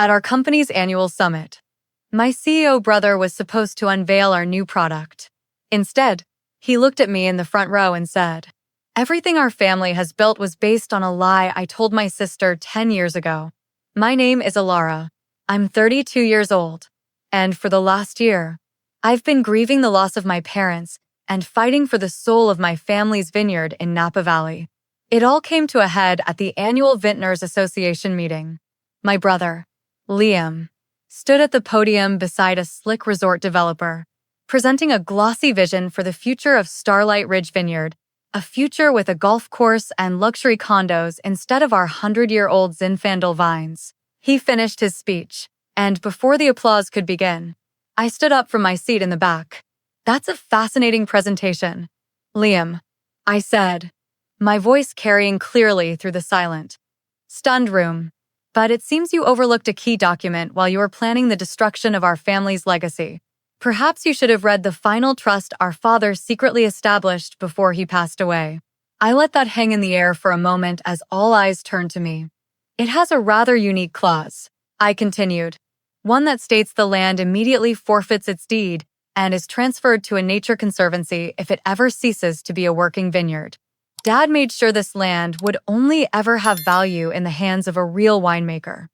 At our company's annual summit, my CEO brother was supposed to unveil our new product. Instead, he looked at me in the front row and said, "Everything our family has built was based on a lie I told my sister 10 years ago. My name is Alara. I'm 32 years old. And for the last year, I've been grieving the loss of my parents and fighting for the soul of my family's vineyard in Napa Valley." It all came to a head at the annual Vintners Association meeting. My brother, Liam, stood at the podium beside a slick resort developer, presenting a glossy vision for the future of Starlight Ridge Vineyard, a future with a golf course and luxury condos instead of our 100-year-old Zinfandel vines. He finished his speech, and before the applause could begin, I stood up from my seat in the back. "That's a fascinating presentation, Liam," I said, my voice carrying clearly through the silent, stunned room. "But it seems you overlooked a key document while you were planning the destruction of our family's legacy. Perhaps you should have read the final trust our father secretly established before he passed away." I let that hang in the air for a moment as all eyes turned to me. "It has a rather unique clause," I continued, "one that states the land immediately forfeits its deed and is transferred to a nature conservancy if it ever ceases to be a working vineyard. Dad made sure this land would only ever have value in the hands of a real winemaker,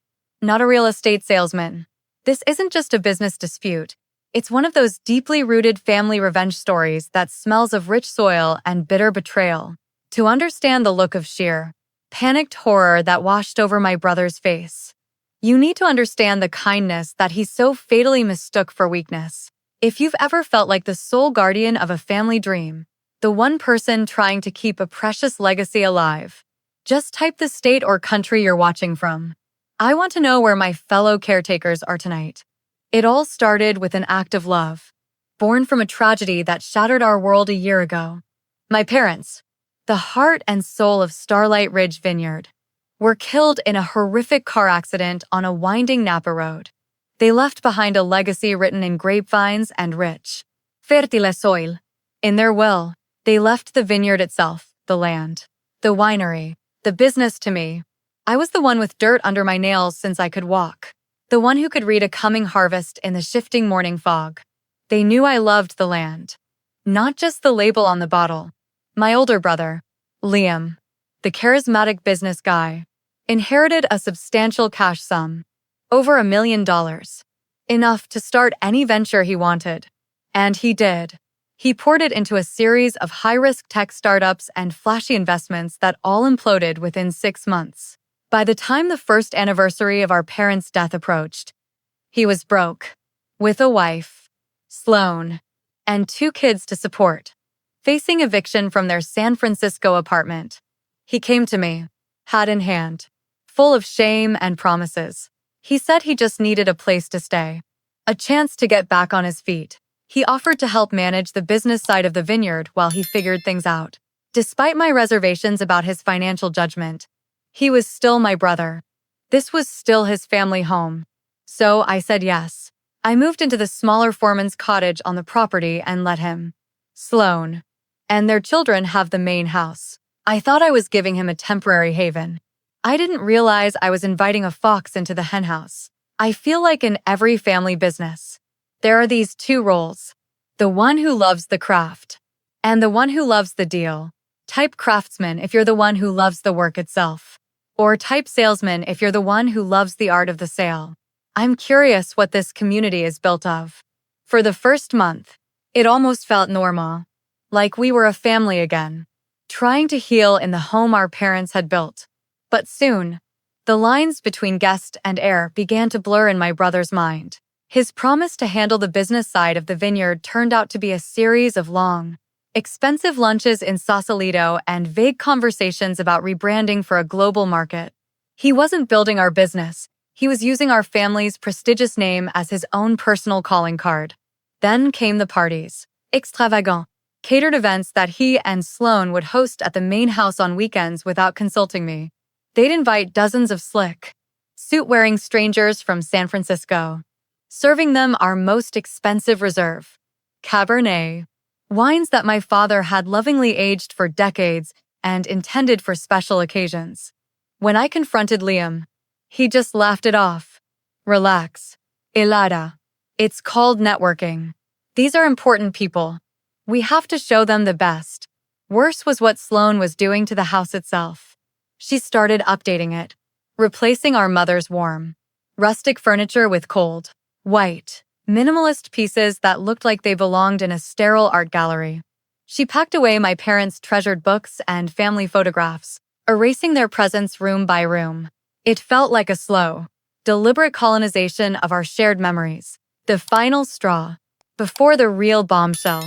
not a real estate salesman. This isn't just a business dispute. It's one of those deeply rooted family revenge stories that smells of rich soil and bitter betrayal." To understand the look of sheer, panicked horror that washed over my brother's face, you need to understand the kindness that he so fatally mistook for weakness. If you've ever felt like the sole guardian of a family dream, the one person trying to keep a precious legacy alive, just type the state or country you're watching from. I want to know where my fellow caretakers are tonight. It all started with an act of love, born from a tragedy that shattered our world a year ago. My parents, the heart and soul of Starlight Ridge Vineyard, were killed in a horrific car accident on a winding Napa road. They left behind a legacy written in grapevines and rich, fertile soil. In their will, they left the vineyard itself, the land, the winery, the business to me. I was the one with dirt under my nails since I could walk, the one who could read a coming harvest in the shifting morning fog. They knew I loved the land, not just the label on the bottle. My older brother, Liam, the charismatic business guy, inherited a substantial cash sum, over $1 million, enough to start any venture he wanted. And he did. He poured it into a series of high-risk tech startups and flashy investments that all imploded within 6 months. By the time the first anniversary of our parents' death approached, he was broke, with a wife, Sloane, and 2 kids to support, facing eviction from their San Francisco apartment. He came to me, hat in hand, full of shame and promises. He said he just needed a place to stay, a chance to get back on his feet. He offered to help manage the business side of the vineyard while he figured things out. Despite my reservations about his financial judgment, he was still my brother. This was still his family home. So I said yes. I moved into the smaller foreman's cottage on the property and let him, Sloane, and their children have the main house. I thought I was giving him a temporary haven. I didn't realize I was inviting a fox into the henhouse. I feel like in every family business, there are these 2 roles, the one who loves the craft and the one who loves the deal. Type craftsman if you're the one who loves the work itself, or type salesman if you're the one who loves the art of the sale. I'm curious what this community is built of. For the first month, it almost felt normal, like we were a family again, trying to heal in the home our parents had built. But soon, the lines between guest and heir began to blur in my brother's mind. His promise to handle the business side of the vineyard turned out to be a series of long, expensive lunches in Sausalito and vague conversations about rebranding for a global market. He wasn't building our business. He was using our family's prestigious name as his own personal calling card. Then came the parties, extravagant, catered events that he and Sloane would host at the main house on weekends without consulting me. They'd invite dozens of slick, suit-wearing strangers from San Francisco, serving them our most expensive reserve, Cabernet, wines that my father had lovingly aged for decades and intended for special occasions. When I confronted Liam, he just laughed it off. Relax. Elada. It's called networking. These are important people. We have to show them the best. Worse was what Sloane was doing to the house itself. She started updating it, replacing our mother's warm, rustic furniture with cold, white, minimalist pieces that looked like they belonged in a sterile art gallery. She packed away my parents' treasured books and family photographs, erasing their presence room by room. It felt like a slow, deliberate colonization of our shared memories. The final straw, before the real bombshell,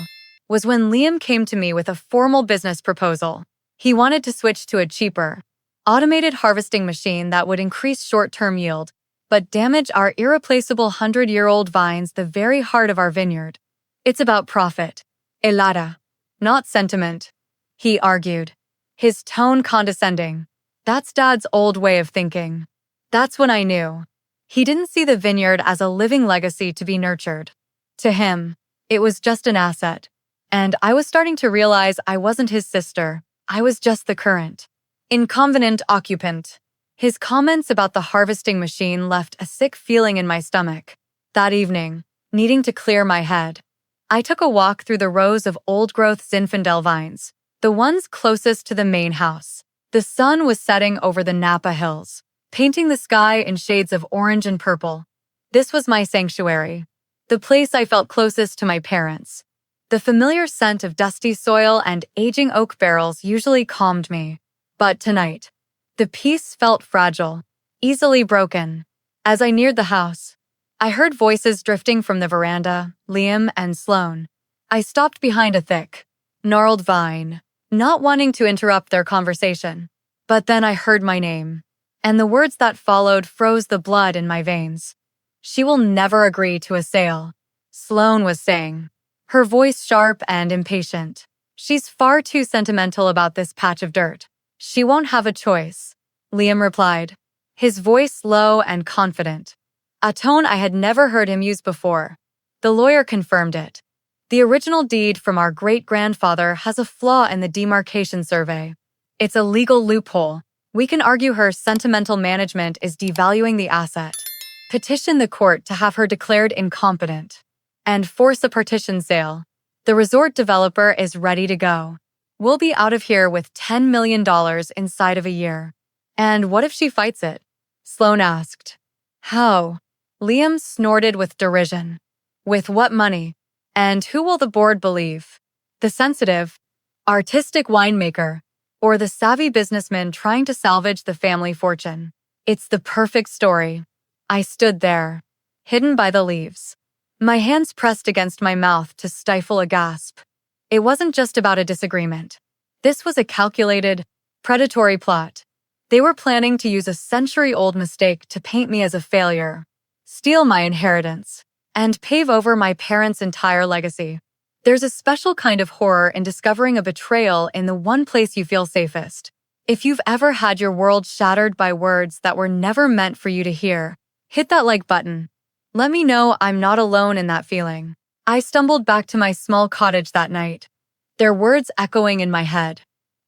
was when Liam came to me with a formal business proposal. He wanted to switch to a cheaper, automated harvesting machine that would increase short-term yield, but damage our irreplaceable 100-year-old vines, the very heart of our vineyard. It's about profit, Elada, not sentiment, he argued, his tone condescending. That's Dad's old way of thinking. That's when I knew. He didn't see the vineyard as a living legacy to be nurtured. To him, it was just an asset. And I was starting to realize I wasn't his sister. I was just the current, inconvenient occupant. His comments about the harvesting machine left a sick feeling in my stomach. That evening, needing to clear my head, I took a walk through the rows of old-growth Zinfandel vines, the ones closest to the main house. The sun was setting over the Napa Hills, painting the sky in shades of orange and purple. This was my sanctuary, the place I felt closest to my parents. The familiar scent of dusty soil and aging oak barrels usually calmed me. But tonight, the peace felt fragile, easily broken. As I neared the house, I heard voices drifting from the veranda, Liam and Sloane. I stopped behind a thick, gnarled vine, not wanting to interrupt their conversation. But then I heard my name, and the words that followed froze the blood in my veins. She will never agree to a sale, Sloane was saying, her voice sharp and impatient. She's far too sentimental about this patch of dirt. She won't have a choice, Liam replied, his voice low and confident, a tone I had never heard him use before. The lawyer confirmed it. The original deed from our great-grandfather has a flaw in the demarcation survey. It's a legal loophole. We can argue her sentimental management is devaluing the asset, petition the court to have her declared incompetent, and force a partition sale. The resort developer is ready to go. We'll be out of here with $10 million inside of a year. And what if she fights it? Sloane asked. How? Liam snorted with derision. With what money? And who will the board believe? The sensitive, artistic winemaker, or the savvy businessman trying to salvage the family fortune? It's the perfect story. I stood there, hidden by the leaves, my hands pressed against my mouth to stifle a gasp. It wasn't just about a disagreement. This was a calculated, predatory plot. They were planning to use a century-old mistake to paint me as a failure, steal my inheritance, and pave over my parents' entire legacy. There's a special kind of horror in discovering a betrayal in the one place you feel safest. If you've ever had your world shattered by words that were never meant for you to hear, hit that like button. Let me know I'm not alone in that feeling. I stumbled back to my small cottage that night, their words echoing in my head.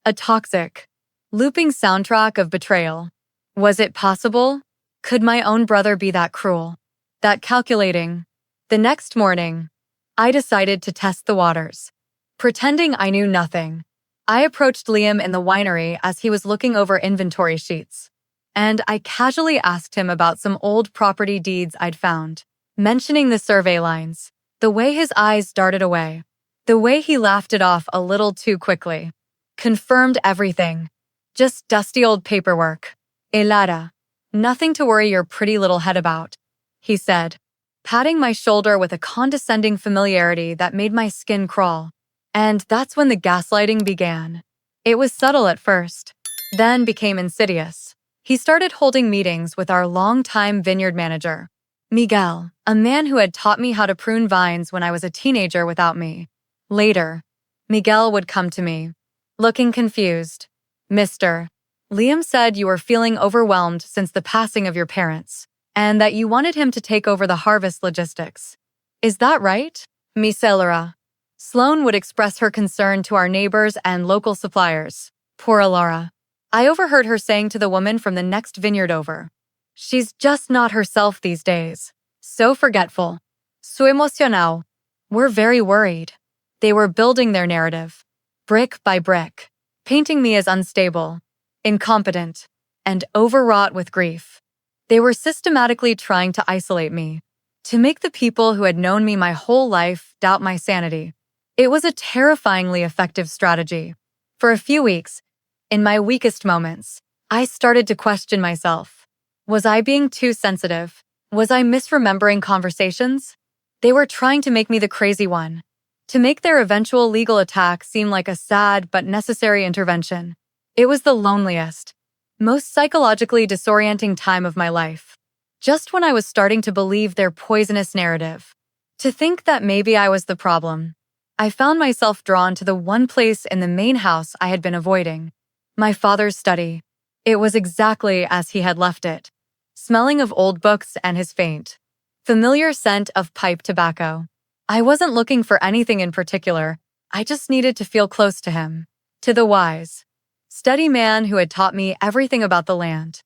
A toxic, looping soundtrack of betrayal. Was it possible? Could my own brother be that cruel, that calculating? The next morning, I decided to test the waters. Pretending I knew nothing, I approached Liam in the winery as he was looking over inventory sheets, and I casually asked him about some old property deeds I'd found, mentioning the survey lines. The way his eyes darted away, the way he laughed it off a little too quickly, confirmed everything. Just dusty old paperwork. Elada, nothing to worry your pretty little head about, he said, patting my shoulder with a condescending familiarity that made my skin crawl. And that's when the gaslighting began. It was subtle at first, then became insidious. He started holding meetings with our longtime vineyard manager, Miguel, a man who had taught me how to prune vines when I was a teenager without me. Later, Miguel would come to me, looking confused. Mr. Liam said you were feeling overwhelmed since the passing of your parents, and that you wanted him to take over the harvest logistics. Is that right, Miss Elora? Sloane would express her concern to our neighbors and local suppliers. Poor Elora. I overheard her saying to the woman from the next vineyard over. She's just not herself these days. So forgetful. Su emocional. We're very worried. They were building their narrative, brick by brick, painting me as unstable, incompetent, and overwrought with grief. They were systematically trying to isolate me, to make the people who had known me my whole life doubt my sanity. It was a terrifyingly effective strategy. For a few weeks, in my weakest moments, I started to question myself. Was I being too sensitive? Was I misremembering conversations? They were trying to make me the crazy one, to make their eventual legal attack seem like a sad but necessary intervention. It was the loneliest, most psychologically disorienting time of my life. Just when I was starting to believe their poisonous narrative, to think that maybe I was the problem, I found myself drawn to the one place in the main house I had been avoiding, my father's study. It was exactly as he had left it, smelling of old books and his faint, familiar scent of pipe tobacco. I wasn't looking for anything in particular. I just needed to feel close to him, to the wise, steady man who had taught me everything about the land.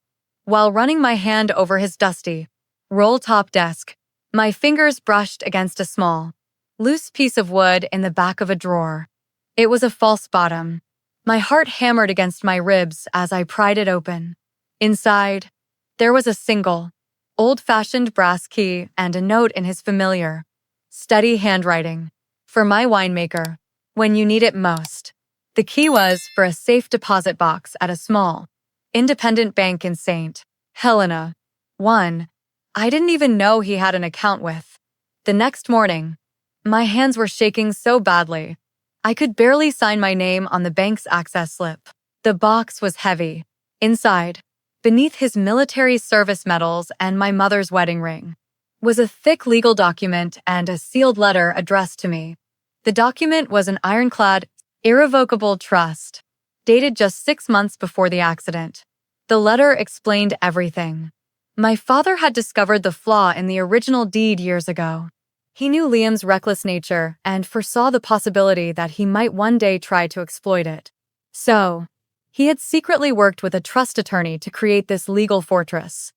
While running my hand over his dusty, roll-top desk, my fingers brushed against a small, loose piece of wood in the back of a drawer. It was a false bottom. My heart hammered against my ribs as I pried it open. Inside, there was a single, old-fashioned brass key and a note in his familiar, steady handwriting. For my winemaker, when you need it most. The key was for a safe deposit box at a small, independent bank in St. Helena. One I didn't even know he had an account with. The next morning, my hands were shaking so badly, I could barely sign my name on the bank's access slip. The box was heavy. Inside, beneath his military service medals and my mother's wedding ring, was a thick legal document and a sealed letter addressed to me. The document was an ironclad, irrevocable trust, dated just 6 months before the accident. The letter explained everything. My father had discovered the flaw in the original deed years ago. He knew Liam's reckless nature and foresaw the possibility that he might one day try to exploit it. So, he had secretly worked with a trust attorney to create this legal fortress,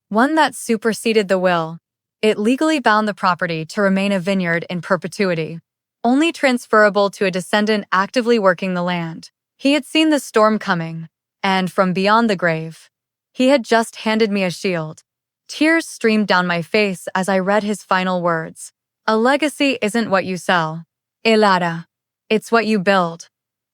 one that superseded the will. It legally bound the property to remain a vineyard in perpetuity, only transferable to a descendant actively working the land. He had seen the storm coming, and from beyond the grave, he had just handed me a shield. Tears streamed down my face as I read his final words. A legacy isn't what you sell, Elada. It's what you build.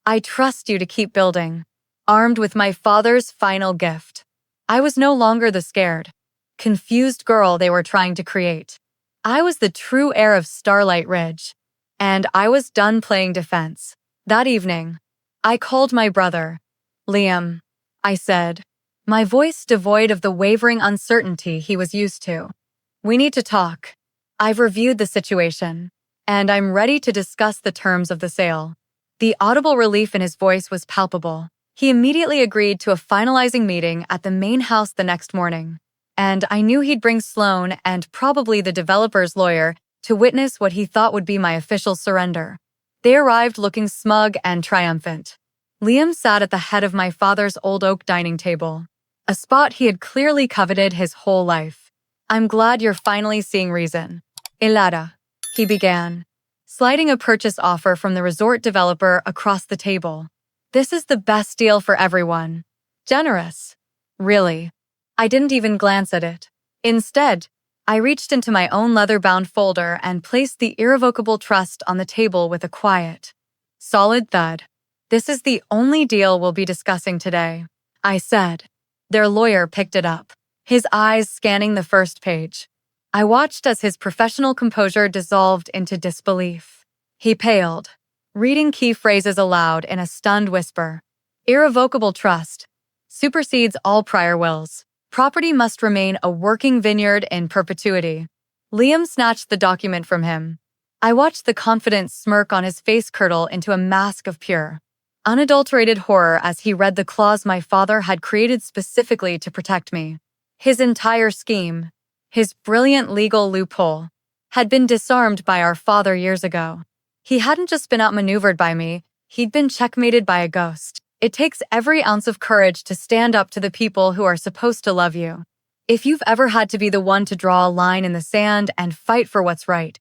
I trust you to keep building. Armed with my father's final gift, I was no longer the scared, confused girl they were trying to create. I was the true heir of Starlight Ridge, and I was done playing defense. That evening, I called my brother. Liam, I said, my voice devoid of the wavering uncertainty he was used to. We need to talk. I've reviewed the situation, and I'm ready to discuss the terms of the sale. The audible relief in his voice was palpable. He immediately agreed to a finalizing meeting at the main house the next morning, and I knew he'd bring Sloan and probably the developer's lawyer to witness what he thought would be my official surrender. They arrived looking smug and triumphant. Liam sat at the head of my father's old oak dining table, a spot he had clearly coveted his whole life. I'm glad you're finally seeing reason. Elada, he began, sliding a purchase offer from the resort developer across the table. This is the best deal for everyone. Generous. Really. I didn't even glance at it. Instead, I reached into my own leather-bound folder and placed the irrevocable trust on the table with a quiet, solid thud. This is the only deal we'll be discussing today, I said. Their lawyer picked it up, his eyes scanning the first page. I watched as his professional composure dissolved into disbelief. He paled, reading key phrases aloud in a stunned whisper. Irrevocable trust. Supersedes all prior wills. Property must remain a working vineyard in perpetuity. Liam snatched the document from him. I watched the confident smirk on his face curdle into a mask of pure, unadulterated horror as he read the clause my father had created specifically to protect me. His entire scheme, his brilliant legal loophole, had been disarmed by our father years ago. He hadn't just been outmaneuvered by me, he'd been checkmated by a ghost. It takes every ounce of courage to stand up to the people who are supposed to love you. If you've ever had to be the one to draw a line in the sand and fight for what's right,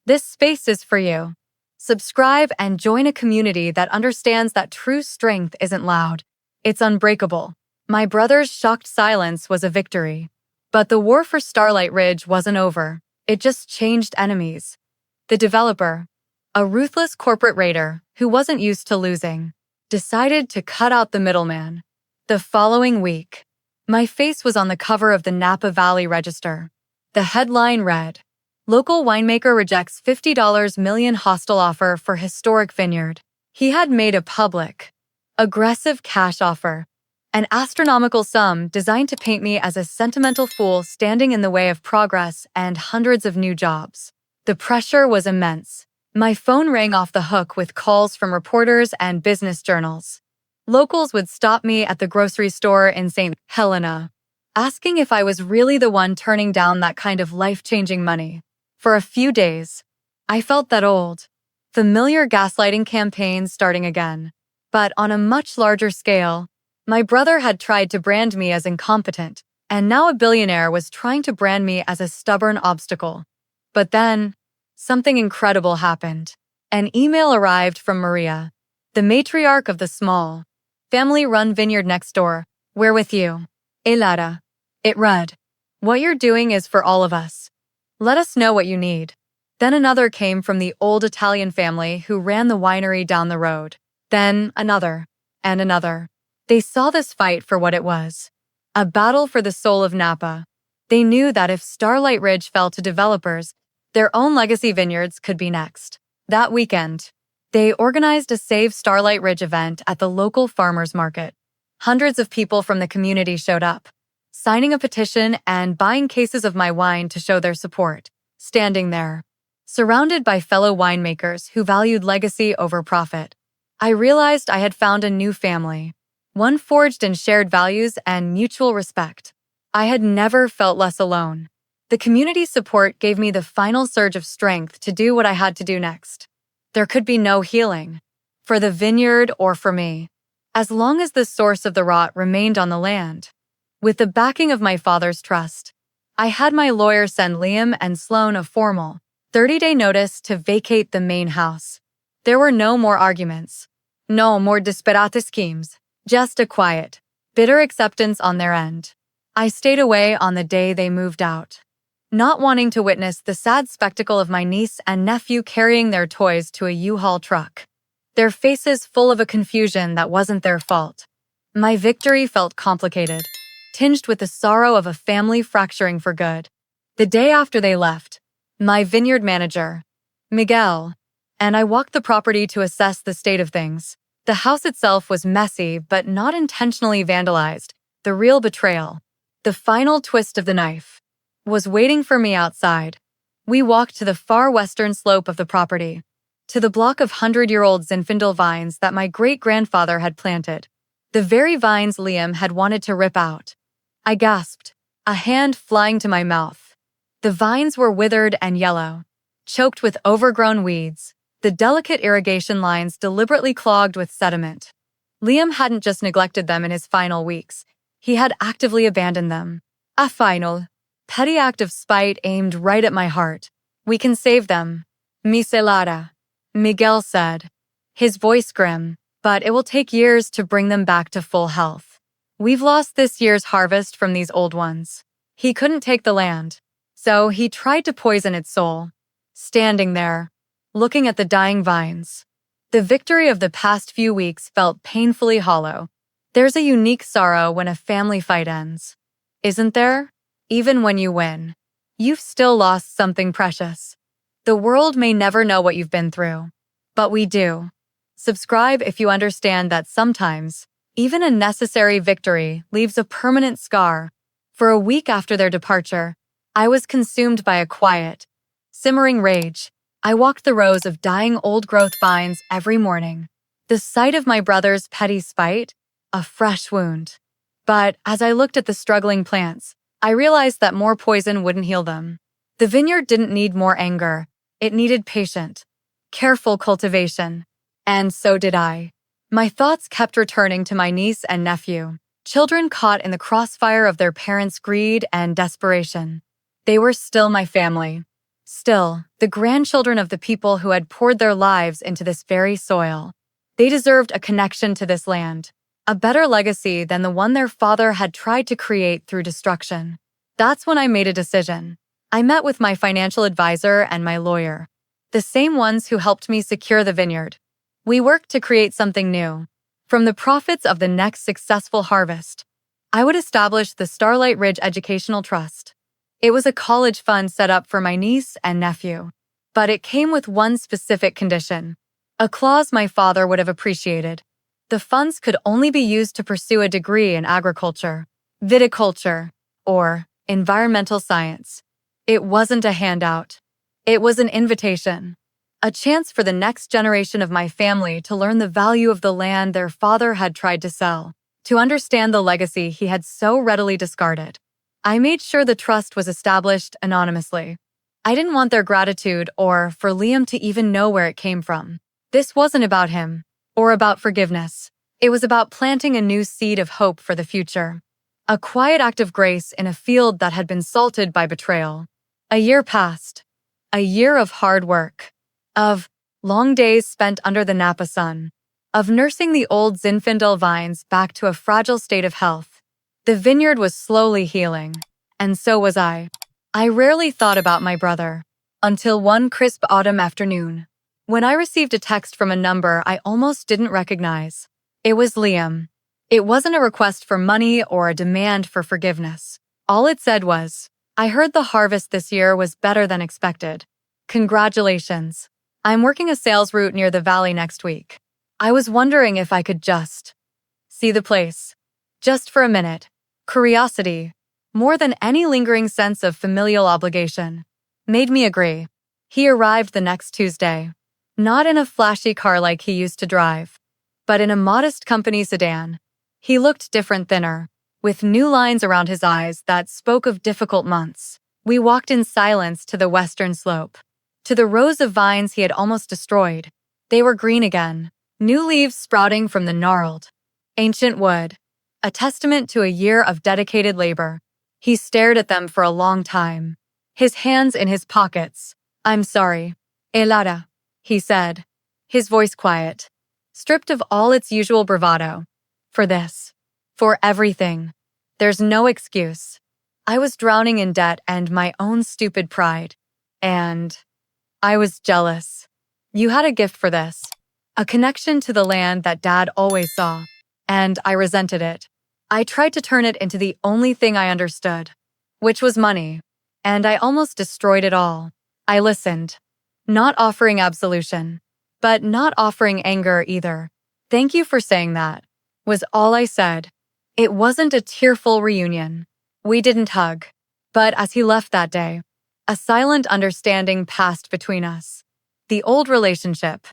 this space is for you. Subscribe and join a community that understands that true strength isn't loud. It's unbreakable. My brother's shocked silence was a victory. But the war for Starlight Ridge wasn't over. It just changed enemies. The developer, a ruthless corporate raider who wasn't used to losing, decided to cut out the middleman. The following week, my face was on the cover of the Napa Valley Register. The headline read, "Local winemaker rejects $50 million hostile offer for historic vineyard." He had made a public, aggressive cash offer, an astronomical sum designed to paint me as a sentimental fool standing in the way of progress and hundreds of new jobs. The pressure was immense. My phone rang off the hook with calls from reporters and business journals. Locals would stop me at the grocery store in St. Helena, asking if I was really the one turning down that kind of life-changing money. For a few days, I felt that old, familiar gaslighting campaign starting again. But on a much larger scale, my brother had tried to brand me as incompetent, and now a billionaire was trying to brand me as a stubborn obstacle. But then, something incredible happened. An email arrived from Maria, the matriarch of the small, family-run vineyard next door. "We're with you, Elada." It read, "What you're doing is for all of us. Let us know what you need." Then another came from the old Italian family who ran the winery down the road. Then another, and another. They saw this fight for what it was, a battle for the soul of Napa. They knew that if Starlight Ridge fell to developers, their own legacy vineyards could be next. That weekend, they organized a Save Starlight Ridge event at the local farmers market. Hundreds of people from the community showed up, signing a petition and buying cases of my wine to show their support. Standing there, surrounded by fellow winemakers who valued legacy over profit, I realized I had found a new family, one forged in shared values and mutual respect. I had never felt less alone. The community's support gave me the final surge of strength to do what I had to do next. There could be no healing, for the vineyard or for me, as long as the source of the rot remained on the land. With the backing of my father's trust, I had my lawyer send Liam and Sloan a formal 30-day notice to vacate the main house. There were no more arguments, no more desperate schemes, just a quiet, bitter acceptance on their end. I stayed away on the day they moved out, not wanting to witness the sad spectacle of my niece and nephew carrying their toys to a U-Haul truck, their faces full of a confusion that wasn't their fault. My victory felt complicated, tinged with the sorrow of a family fracturing for good. The day after they left, my vineyard manager, Miguel, and I walked the property to assess the state of things. The house itself was messy but not intentionally vandalized. The real betrayal, the final twist of the knife, was waiting for me outside. We walked to the far western slope of the property, to the block of 100-year-old Zinfandel vines that my great-grandfather had planted, the very vines Liam had wanted to rip out. I gasped, a hand flying to my mouth. The vines were withered and yellow, choked with overgrown weeds, the delicate irrigation lines deliberately clogged with sediment. Liam hadn't just neglected them in his final weeks, he had actively abandoned them. A final, petty act of spite aimed right at my heart. "We can save them, Miselada," Miguel said, his voice grim, "but it will take years to bring them back to full health. We've lost this year's harvest from these old ones." He couldn't take the land, so he tried to poison its soul. Standing there, looking at the dying vines, the victory of the past few weeks felt painfully hollow. There's a unique sorrow when a family fight ends, isn't there? Even when you win, you've still lost something precious. The world may never know what you've been through, but we do. Subscribe if you understand that sometimes, even a necessary victory leaves a permanent scar. For a week after their departure, I was consumed by a quiet, simmering rage. I walked the rows of dying old-growth vines every morning. The sight of my brother's petty spite, a fresh wound. But as I looked at the struggling plants, I realized that more poison wouldn't heal them. The vineyard didn't need more anger. It needed patient, careful cultivation. And so did I. My thoughts kept returning to my niece and nephew. children caught in the crossfire of their parents' greed and desperation. They were still my family. Still, the grandchildren of the people who had poured their lives into this very soil. They deserved a connection to this land, a better legacy than the one their father had tried to create through destruction. That's when I made a decision. I met with my financial advisor and my lawyer, the same ones who helped me secure the vineyard. We worked to create something new. From the profits of the next successful harvest, I would establish the Starlight Ridge Educational Trust. It was a college fund set up for my niece and nephew. But it came with one specific condition, a clause my father would have appreciated. The funds could only be used to pursue a degree in agriculture, viticulture, or environmental science. It wasn't a handout. It was an invitation, a chance for the next generation of my family to learn the value of the land their father had tried to sell, to understand the legacy he had so readily discarded. I made sure the trust was established anonymously. I didn't want their gratitude or for Liam to even know where it came from. This wasn't about him or about forgiveness. It was about planting a new seed of hope for the future. A quiet act of grace in a field that had been salted by betrayal. A year passed. A year of hard work. Of long days spent under the Napa sun. Of nursing the old Zinfandel vines back to a fragile state of health. The vineyard was slowly healing, and so was I. I rarely thought about my brother, until one crisp autumn afternoon, when I received a text from a number I almost didn't recognize. It was Liam. It wasn't a request for money or a demand for forgiveness. All it said was, "I heard the harvest this year was better than expected. Congratulations. I'm working a sales route near the valley next week. I was wondering if I could just see the place. Just for a minute." Curiosity, more than any lingering sense of familial obligation, made me agree. He arrived the next Tuesday. Not in a flashy car like he used to drive, but in a modest company sedan. He looked different, thinner, with new lines around his eyes that spoke of difficult months. We walked in silence to the western slope, to the rows of vines he had almost destroyed. They were green again, new leaves sprouting from the gnarled, ancient wood, a testament to a year of dedicated labor. He stared at them for a long time, his hands in his pockets. "I'm sorry, Elada," he said, his voice quiet, stripped of all its usual bravado. "For this. For everything. There's no excuse. I was drowning in debt and my own stupid pride. And I was jealous. You had a gift for this. A connection to the land that Dad always saw. And I resented it. I tried to turn it into the only thing I understood, which was money. And I almost destroyed it all." I listened, not offering absolution, but not offering anger either. "Thank you for saying that," was all I said. It wasn't a tearful reunion. We didn't hug. But as he left that day, a silent understanding passed between us. The old relationship,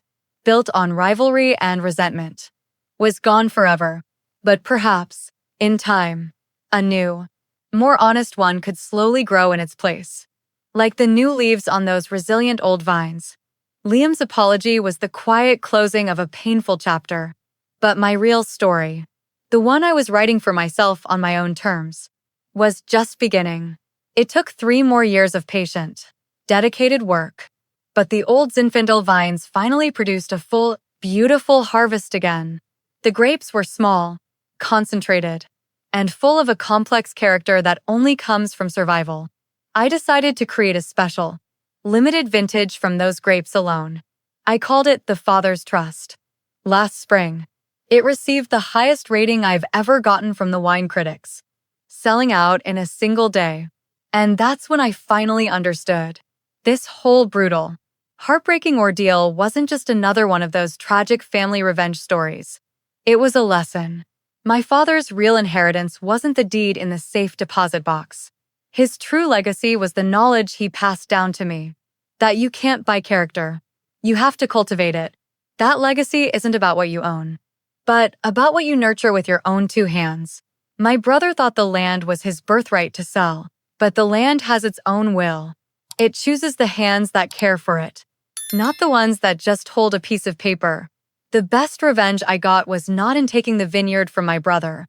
built on rivalry and resentment, was gone forever. But perhaps, in time, a new, more honest one could slowly grow in its place. Like the new leaves on those resilient old vines. Liam's apology was the quiet closing of a painful chapter. But my real story, the one I was writing for myself on my own terms, was just beginning. It took 3 more years of patient, dedicated work. But the old Zinfandel vines finally produced a full, beautiful harvest again. The grapes were small, concentrated, and full of a complex character that only comes from survival. I decided to create a special, limited vintage from those grapes alone. I called it the Father's Trust. Last spring, it received the highest rating I've ever gotten from the wine critics, selling out in a single day. And that's when I finally understood. This whole brutal, heartbreaking ordeal wasn't just another one of those tragic family revenge stories. It was a lesson. My father's real inheritance wasn't the deed in the safe deposit box. His true legacy was the knowledge he passed down to me. That you can't buy character. You have to cultivate it. That legacy isn't about what you own, but about what you nurture with your own 2 hands. My brother thought the land was his birthright to sell, but the land has its own will. It chooses the hands that care for it, not the ones that just hold a piece of paper. The best revenge I got was not in taking the vineyard from my brother,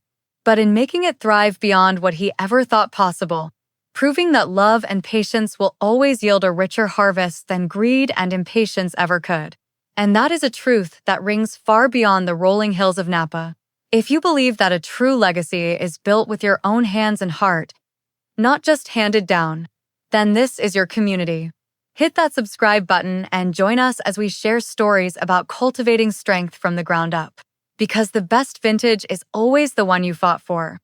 but in making it thrive beyond what he ever thought possible, proving that love and patience will always yield a richer harvest than greed and impatience ever could. And that is a truth that rings far beyond the rolling hills of Napa. If you believe that a true legacy is built with your own hands and heart, not just handed down, then this is your community. Hit that subscribe button and join us as we share stories about cultivating strength from the ground up. Because the best vintage is always the one you fought for.